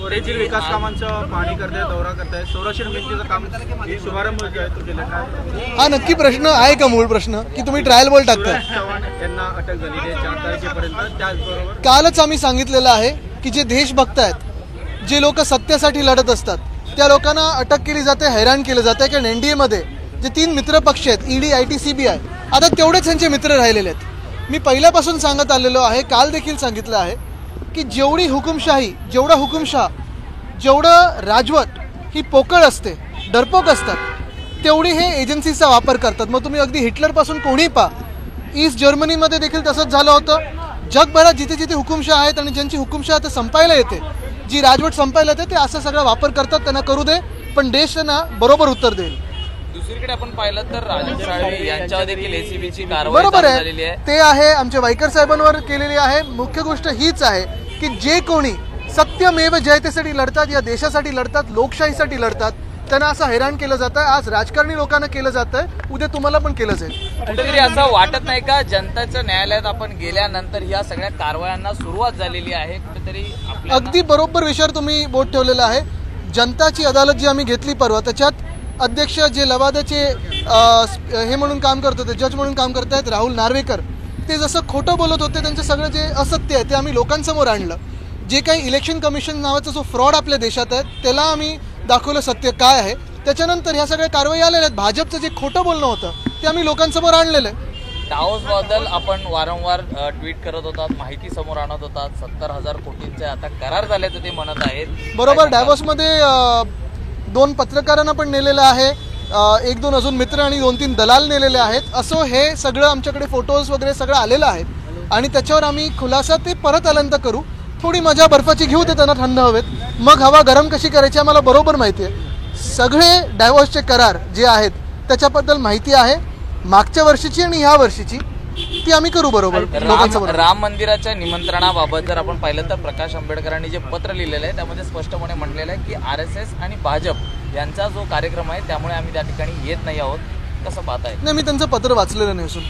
तेथील विकास कामांचं पाहणी करताय, दौरा करताय, संरक्षण भिंतीचं काम शुभारंभ केला काय? हा नक्की प्रश्न आहे का मूळ प्रश्न की तुम्ही ट्रायल बॉल टाकताय? चव्हाण यांना अटक झाली आहे 4 तारखेपर्यंत. त्याचबरोबर कालच आम्ही सांगितलेलं आहे की जे देशभक्त आहेत, जे लोक सत्तेसाठी लढत असतात, त्या लोकांना अटक केली जाते, हैराण केलं जाते. कारण एनडीए मध्ये जे 3 मित्र पक्ष आहेत, ईडी, आयटी, सीबीआय, आता तेवढेच त्यांचे मित्र राहिलेले आहेत. मी पहिल्यापासून सांगत आलेलो आहे, काल देखील सांगितलं आहे की जेवढी हुकुमशाही, जेवढा हुकुमशाह, जेवढं राजवट ही पोकळ असते, डरपोक असतात, तेवढी हे एजन्सीचा वापर करतात. मग तुम्ही अगदी हिटलरपासून कोणीही पहा, ईस्ट जर्मनीमध्ये देखील तसंच झालं होतं. जगभरात जिथे जिथे हुकुमशाह आहेत आणि ज्यांची हुकुमशाह ते संपायला येते, जी राजवट संपायला येते, ते असा सगळा वापर करतात. त्यांना करू दे, पण देश त्यांना बरोबर उत्तर देईल. दुसरीकडे आपण पाहिलं तर राजन साळवी यांच्यावर देखील एसीबीची कारवाई बरोबर झालेली आहे, ते आहे आमच्या वाईकर साहेबांवर केलेली आहे. मुख्य गोष्ट हीच आहे की जे कोणी सत्यमेव जयतेसाठी लढतात, या देशासाठी लढतात, लोकशाहीसाठी लढतात, त्यांना असं हैराण केलं जातं. आज राजकारणी लोकांना केलं जातंय, उद्या तुम्हाला पण केलं जाईल. कुठेतरी असं वाटत नाही का जनतेच्या न्यायालयात आपण गेल्यानंतर या सगळ्या कारवायांना सुरुवात झालेली आहे? कुठेतरी अगदी बरोबर विषयावर तुम्ही बोट ठेवलेलं आहे. जनताची अदालत जी आम्ही घेतली परवा, त्याच्यात अध्यक्ष जे लवादाचे हे म्हणून काम करत होते, जज म्हणून काम करतायत, राहुल नार्वेकर, ते जसं खोटं बोलत होते, त्यांचं सगळं जे असत्य आहे ते आम्ही लोकांसमोर आणलं. जे काही इलेक्शन कमिशन नावाचा जो फ्रॉड आपल्या देशात आहे, त्याला आम्ही दाखवलं सत्य काय आहे. त्याच्यानंतर ह्या सगळ्या कारवाई आलेल्या आहेत. भाजपचं जे खोटं बोलणं होतं ते आम्ही लोकांसमोर आणलेलं आहे. डावोस बद्दल आपण वारंवार ट्विट करत होतात, माहिती समोर आणत होतात. 70,000 कोटींचे आता करार झाल्याचं ते म्हणत आहेत. बरोबर, डावोसमध्ये 2 पत्रकारांना पण नेलेलं आहे, 1-2 अजून मित्र आणि 2-3 दलाल नेलेले आहेत. असं हे सगळं आमच्याकडे फोटोज वगैरे सगळं आलेलं आहे आणि त्याच्यावर आम्ही खुलासा ते परत आल्यानंतर करू. थोडी मजा बर्फाची घेऊ दे त्यांना थंड हवेत, मग हवा गरम कशी करायची आम्हाला बरोबर माहिती आहे. सगळे डायव्होर्सचे करार जे आहेत त्याच्याबद्दल माहिती आहे, मागच्या वर्षीची आणि ह्या वर्षीची, ती आम्ही करू बरोबर. राम मंदिराच्या निमंत्रणाबाबत जर आपण पाहिलं तर प्रकाश आंबेडकरांनी जे पत्र लिहिलेलं आहे त्यामध्ये स्पष्टपणे म्हटलेलं आहे की RSS आणि भाजप यांचा जो कार्यक्रम आहे त्यामुळे आम्ही त्या ठिकाणी येत नाही आहोत. कसं पाहताय? नाही, मी त्यांचं पत्र वाचलेलं नाही असून